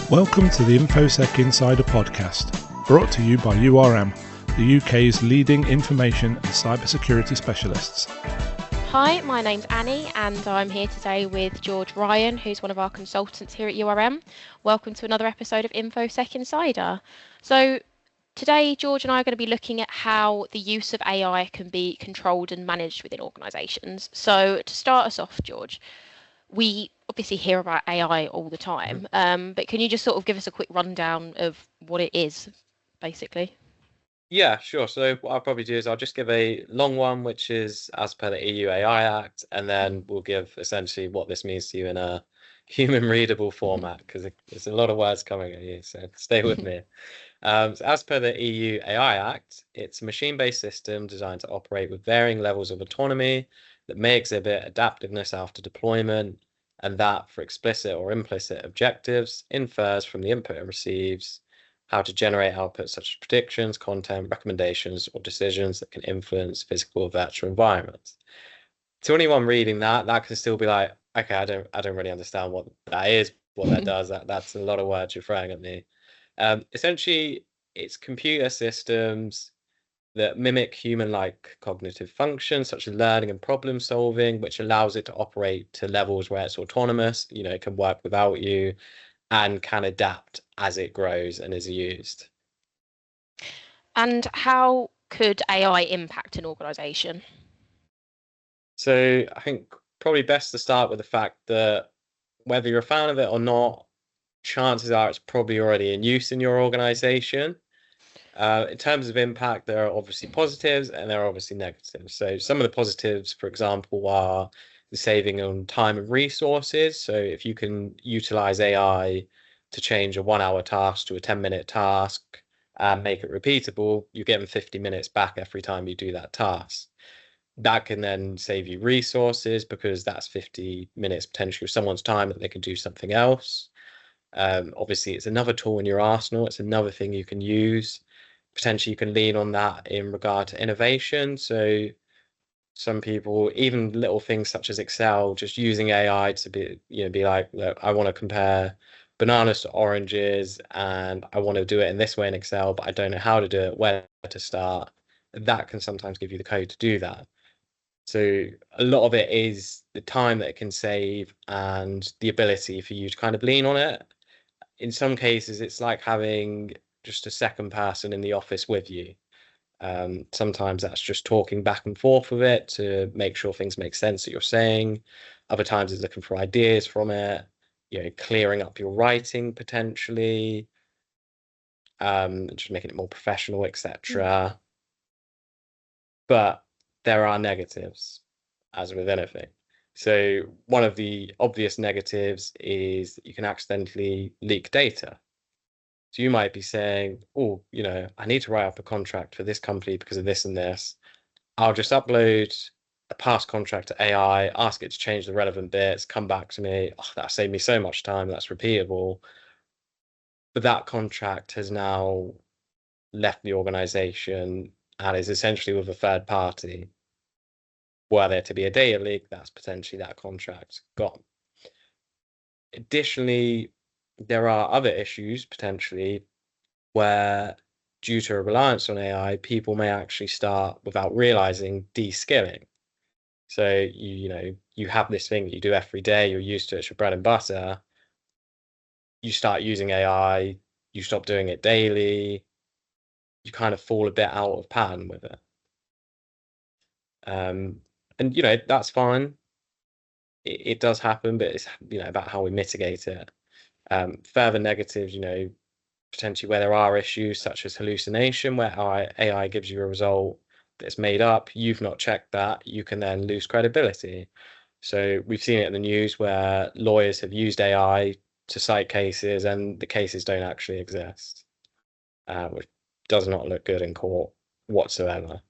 Welcome to the InfoSec Insider podcast, brought to you by URM, the UK's leading information and cybersecurity specialists. Hi, my name's Annie and I'm here today with George Ryan, who's one of our consultants here at URM. Welcome to another episode of InfoSec Insider. So today, George and I are going to be looking at how the use of AI can be controlled and managed within organisations. So to start us off, George, we obviously hear about AI all the time, but can you just sort of give us a quick rundown of what it is, basically? Yeah, sure. So what I'll probably do is I'll just give a long one, which is as per the EU AI Act, and then we'll give essentially what this means to you in a human readable format, because there's a lot of words coming at you, so stay with me. So as per the EU AI Act, it's a machine-based system designed to operate with varying levels of autonomy that may exhibit adaptiveness after deployment, and that for explicit or implicit objectives infers from the input it receives how to generate output such as predictions, content, recommendations, or decisions that can influence physical or virtual environments. To anyone reading that can still be like, okay, I don't really understand what that is, what that does. That's a lot of words you're throwing at me. Essentially, it's computer systems that mimic human-like cognitive functions such as learning and problem solving, which allows it to operate to levels where it's autonomous, it can work without you and can adapt as it grows and is used. And how could AI impact an organisation? So I think probably best to start with the fact that whether you're a fan of it or not, chances are it's probably already in use in your organisation. In terms of impact, there are obviously positives and there are obviously negatives. So some of the positives, for example, are the saving on time and resources. So if you can utilize AI to change a 1-hour task to a 10-minute task and make it repeatable, you're getting 50 minutes back every time you do that task. That can then save you resources because that's 50 minutes potentially of someone's time that they can do something else. Obviously, it's another tool in your arsenal. It's another thing you can use. Potentially, you can lean on that in regard to innovation. So some people, even little things such as Excel, just using AI to be like, look, I want to compare bananas to oranges and I want to do it in this way in Excel, but I don't know how to do it, where to start. That can sometimes give you the code to do that. So a lot of it is the time that it can save and the ability for you to kind of lean on it. In some cases, it's like having just a second person in the office with you. Sometimes that's just talking back and forth with it to make sure things make sense that you're saying. Other times it's looking for ideas from it, clearing up your writing potentially, just making it more professional, etc. But there are negatives, as with anything. So one of the obvious negatives is that you can accidentally leak data. So you might be saying, oh, I need to write up a contract for this company because of this and this. I'll just upload a past contract to AI, ask it to change the relevant bits, come back to me. Oh, that saved me so much time. That's repeatable. But that contract has now left the organization and is essentially with a third party. Were there to be a data leak, that's potentially that contract gone. Additionally, there are other issues potentially where, due to a reliance on AI, people may actually start, without realizing, de-skilling. So you have this thing that you do every day, you're used to it, it's your bread and butter. You start using AI, you stop doing it daily, you kind of fall a bit out of pattern with it. And that's fine. It does happen, but it's about how we mitigate it. Further negatives, potentially where there are issues such as hallucination, where AI gives you a result that's made up, you've not checked that, you can then lose credibility. So we've seen it in the news where lawyers have used AI to cite cases and the cases don't actually exist, which does not look good in court whatsoever.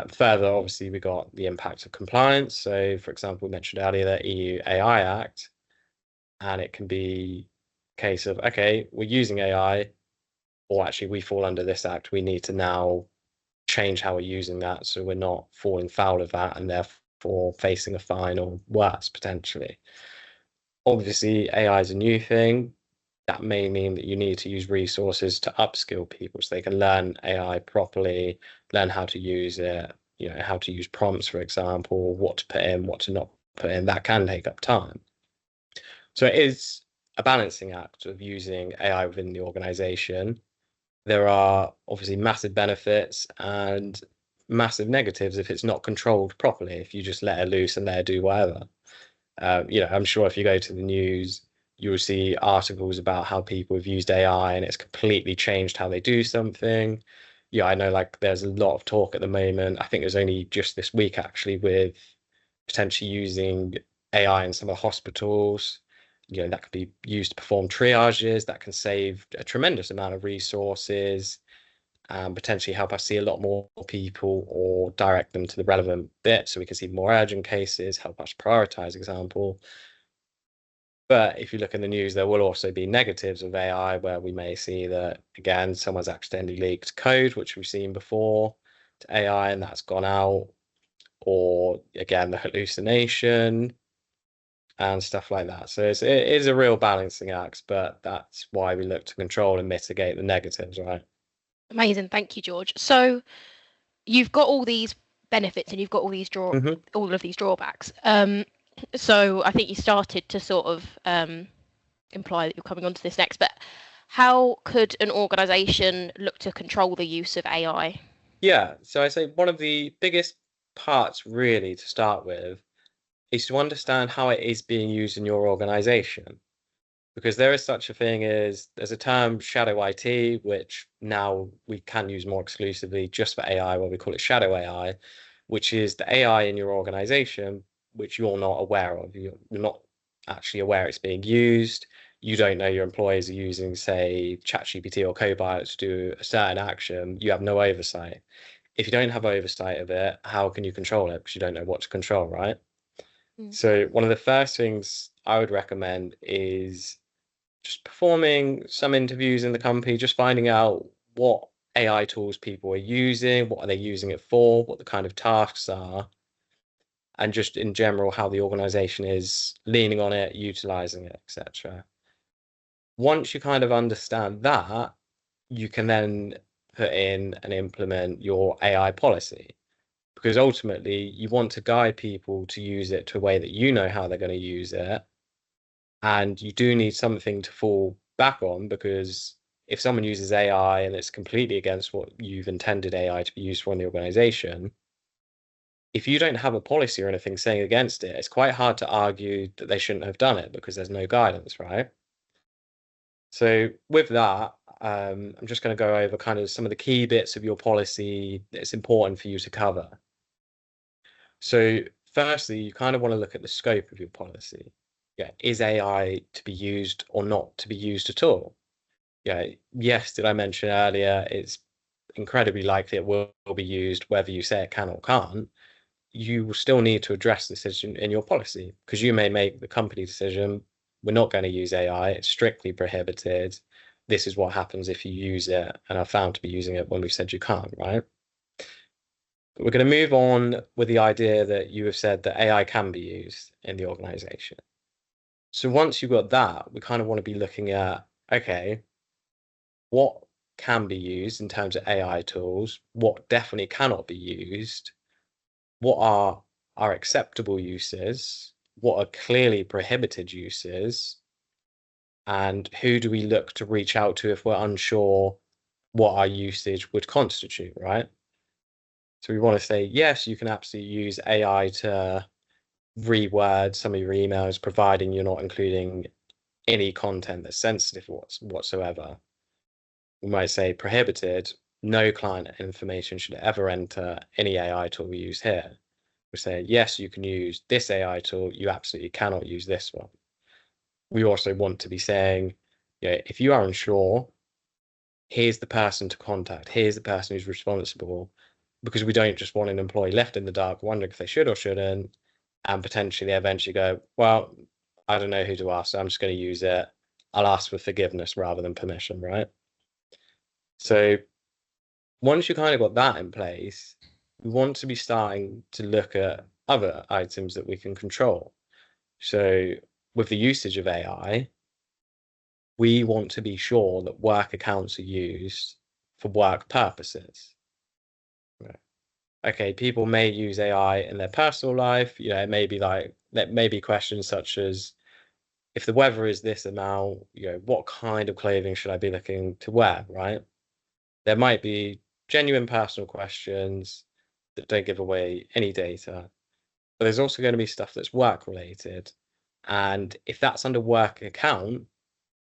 Further, obviously, we got the impact of compliance. So, for example, we mentioned earlier the EU AI Act, and it can be a case of, okay, we're using AI, or actually we fall under this act. We need to now change how we're using that so we're not falling foul of that and therefore facing a fine or worse, potentially. Obviously, AI is a new thing. that may mean that you need to use resources to upskill people so they can learn AI properly, learn how to use it, how to use prompts, for example, what to put in, what to not put in. That can take up time. So it is a balancing act of using AI within the organization. There are obviously massive benefits and massive negatives if it's not controlled properly, if you just let it loose and let it do whatever. I'm sure if you go to the news, you'll see articles about how people have used AI and it's completely changed how they do something. Yeah, I know like there's a lot of talk at the moment. I think it was only just this week actually with potentially using AI in some of the hospitals. That could be used to perform triages, that can save a tremendous amount of resources and potentially help us see a lot more people or direct them to the relevant bit so we can see more urgent cases, help us prioritize example. But if you look in the news, there will also be negatives of AI where we may see that, again, someone's accidentally leaked code, which we've seen before, to AI and that's gone out, or again, the hallucination and stuff like that. So it is a real balancing act, but that's why we look to control and mitigate the negatives, right? Amazing, thank you, George. So you've got all these benefits and you've got all these all of these drawbacks. So I think you started to sort of imply that you're coming on to this next, but how could an organization look to control the use of AI? Yeah, so I say one of the biggest parts really to start with is to understand how it is being used in your organization. Because there is such a thing as there's a term shadow IT, which now we can use more exclusively just for AI, where we call it shadow AI, which is the AI in your organization, which you're not aware of. You're not actually aware it's being used. You don't know your employees are using, say, ChatGPT or Copilot to do a certain action. You have no oversight. If you don't have oversight of it, how can you control it? Because you don't know what to control, right? So one of the first things I would recommend is just performing some interviews in the company, just finding out what AI tools people are using, what are they using it for, what the kind of tasks are, and just in general how the organization is leaning on it, utilizing it, etc. Once you kind of understand that, you can then put in and implement your AI policy because ultimately you want to guide people to use it to a way that you know how they're going to use it. And you do need something to fall back on because if someone uses AI and it's completely against what you've intended AI to be used for in the organization, if you don't have a policy or anything saying against it, it's quite hard to argue that they shouldn't have done it because there's no guidance, right? So with that, I'm just going to go over kind of some of the key bits of your policy that's important for you to cover. So firstly, you kind of want to look at the scope of your policy. Yeah, is AI to be used or not to be used at all? Yeah, yes, did I mention earlier, it's incredibly likely it will be used whether you say it can or can't. You will still need to address this in your policy because you may make the company decision, we're not going to use AI, it's strictly prohibited. This is what happens if you use it and are found to be using it when we've said you can't, right? But we're going to move on with the idea that you have said that AI can be used in the organization. So once you've got that, we kind of want to be looking at, okay, what can be used in terms of AI tools, what definitely cannot be used, what are our acceptable uses, what are clearly prohibited uses, and who do we look to reach out to if we're unsure what our usage would constitute, right? So we want to say, yes, you can absolutely use AI to reword some of your emails, providing you're not including any content that's sensitive whatsoever. We might say prohibited, no client information should ever enter any AI tool we use here. We say, yes, you can use this AI tool, you absolutely cannot use this one. We also want to be saying, if you are unsure, here's the person to contact, here's the person who's responsible, because we don't just want an employee left in the dark wondering if they should or shouldn't, and potentially they eventually go, well, I don't know who to ask, so I'm just going to use it. I'll ask for forgiveness rather than permission, right? So once you kind of got that in place, we want to be starting to look at other items that we can control. So with the usage of AI, we want to be sure that work accounts are used for work purposes. Okay, people may use AI in their personal life. It may be there may be questions such as, if the weather is this amount, what kind of clothing should I be looking to wear, right? There might be genuine personal questions that don't give away any data, but there's also going to be stuff that's work related. And if that's under work account,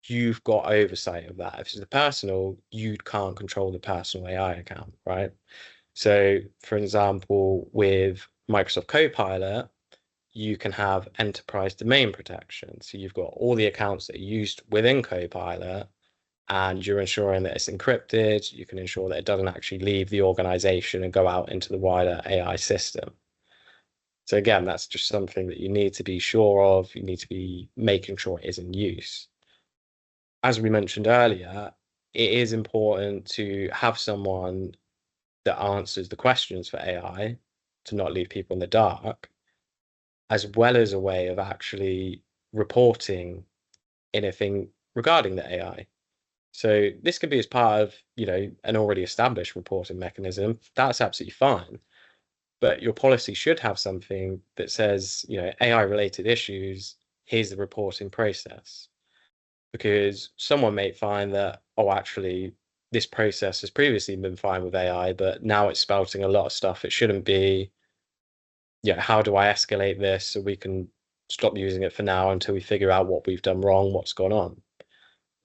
you've got oversight of that. If it's the personal, you can't control the personal AI account, right? So, for example, with Microsoft Copilot, you can have enterprise domain protection. So you've got all the accounts that are used within Copilot, and you're ensuring that it's encrypted. You can ensure that it doesn't actually leave the organization and go out into the wider AI system. So again, that's just something that you need to be sure of. You need to be making sure it is in use. As we mentioned earlier, it is important to have someone that answers the questions for AI to not leave people in the dark, as well as a way of actually reporting anything regarding the AI. So this could be as part of, an already established reporting mechanism. That's absolutely fine. But your policy should have something that says, AI related issues, here's the reporting process. Because someone may find that, oh, actually, this process has previously been fine with AI, but now it's spouting a lot of stuff it shouldn't be. How do I escalate this so we can stop using it for now until we figure out what we've done wrong, what's gone on?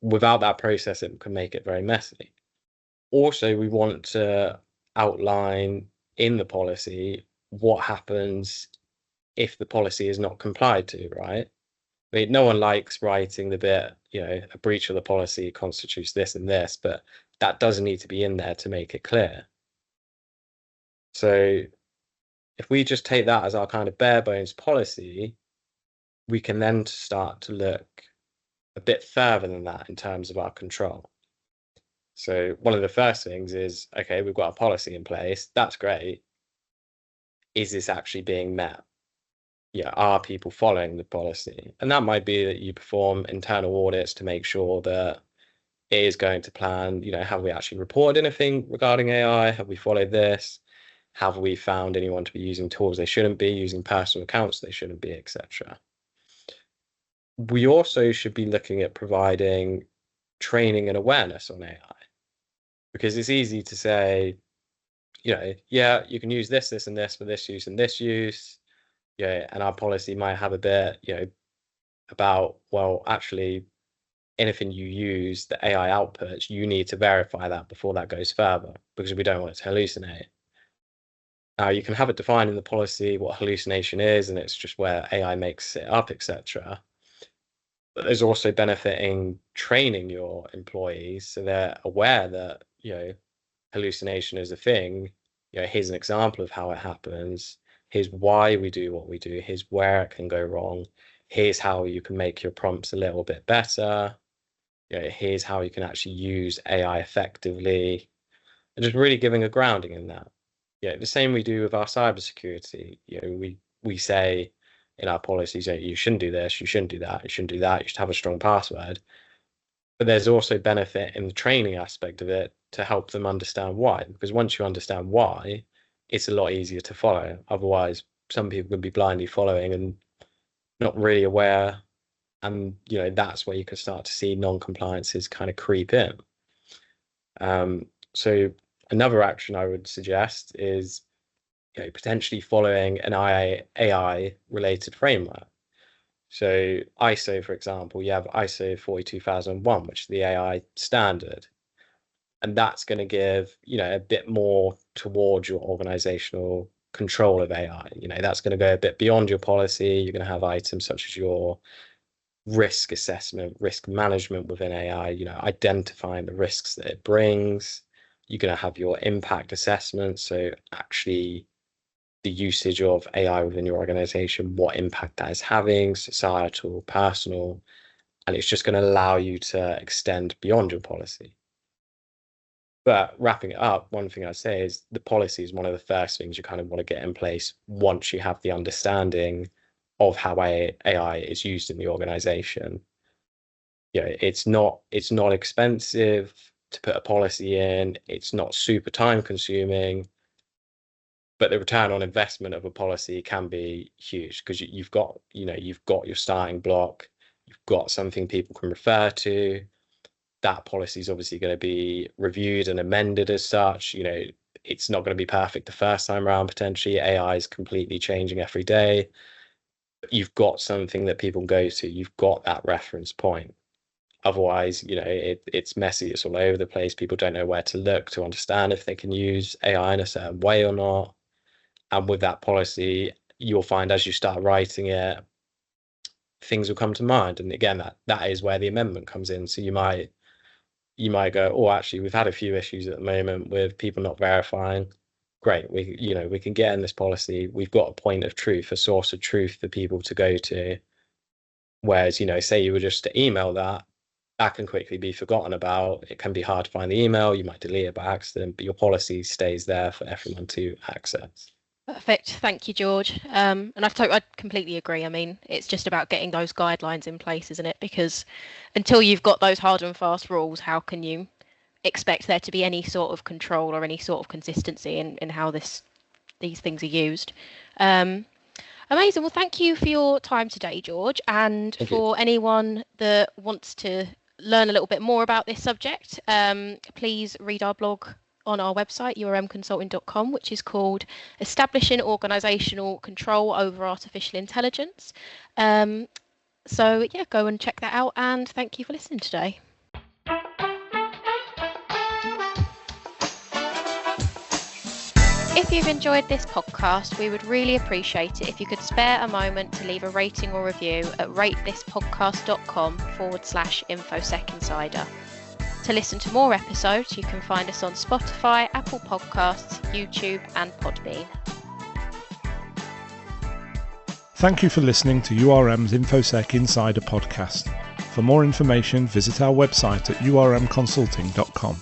Without that process, it can make it very messy. Also, we want to outline in the policy what happens if the policy is not complied to, right? I mean, no one likes writing the bit, a breach of the policy constitutes this and this, but that does need to be in there to make it clear. So if we just take that as our kind of bare bones policy, we can then start to look a bit further than that in terms of our control. So one of the first things is, okay, we've got a policy in place. That's great. Is this actually being met? Are people following the policy? And that might be that you perform internal audits to make sure that it is going to plan. Have we actually reported anything regarding AI? Have we followed this? Have we found anyone to be using tools they shouldn't be, using personal accounts they shouldn't be, etc.? We also should be looking at providing training and awareness on AI, because it's easy to say, yeah, you can use this, this, and this for this use and this use. And our policy might have a bit, about, well, actually, anything you use, the AI outputs, you need to verify that before that goes further, because we don't want it to hallucinate. Now, you can have it defined in the policy what hallucination is, and it's just where AI makes it up, etc. But there's also benefiting training your employees so they're aware that, hallucination is a thing. Here's an example of how it happens. Here's why we do what we do. Here's where it can go wrong. Here's how you can make your prompts a little bit better. Here's how you can actually use AI effectively. And just really giving a grounding in that. The same we do with our cybersecurity. We say in our policies, you shouldn't do this, you shouldn't do that, you shouldn't do that, you should have a strong password. But there's also benefit in the training aspect of it to help them understand why. Because once you understand why, it's a lot easier to follow. Otherwise, some people can be blindly following and not really aware. And, that's where you can start to see non-compliances kind of creep in. So another action I would suggest is, potentially following an AI related framework. So ISO, for example, you have ISO 42001, which is the AI standard. And that's going to give, a bit more towards your organizational control of AI. That's going to go a bit beyond your policy. You're going to have items such as your risk assessment, risk management within AI, identifying the risks that it brings. You're going to have your impact assessment. So actually the usage of AI within your organization, what impact that is having, societal, personal, and it's just going to allow you to extend beyond your policy. But wrapping it up, one thing I say is the policy is one of the first things you kind of want to get in place once you have the understanding of how AI is used in the organization. it's not expensive to put a policy in. It's not super time consuming, but the return on investment of a policy can be huge because you've got your starting block, you've got something people can refer to. That policy is obviously going to be reviewed and amended as such. It's not going to be perfect the first time around. Potentially, AI is completely changing every day. But you've got something that people go to. You've got that reference point. Otherwise, it's messy. It's all over the place. People don't know where to look to understand if they can use AI in a certain way or not. And with that policy, you'll find as you start writing it, things will come to mind. And again, that is where the amendment comes in. So you might go, oh, actually, we've had a few issues at the moment with people not verifying. Great, we can get in this policy. We've got a point of truth, a source of truth for people to go to. Whereas, say you were just to email that can quickly be forgotten about. It can be hard to find the email. You might delete it by accident, but your policy stays there for everyone to access. Perfect. Thank you, George. And I completely agree. I mean, it's just about getting those guidelines in place, isn't it? Because until you've got those hard and fast rules, how can you expect there to be any sort of control or any sort of consistency in how these things are used? Amazing. Well, thank you for your time today, George. And for anyone that wants to learn a little bit more about this subject, please read our blog on our website, urmconsulting.com, which is called Establishing Organisational Control over Artificial Intelligence. So yeah, go and check that out, and thank you for listening today. If you've enjoyed this podcast, we would really appreciate it if you could spare a moment to leave a rating or review at ratethispodcast.com/InfoSec Insider. To listen to more episodes, you can find us on Spotify, Apple Podcasts, YouTube, and Podbean. Thank you for listening to URM's InfoSec Insider podcast. For more information, visit our website at urmconsulting.com.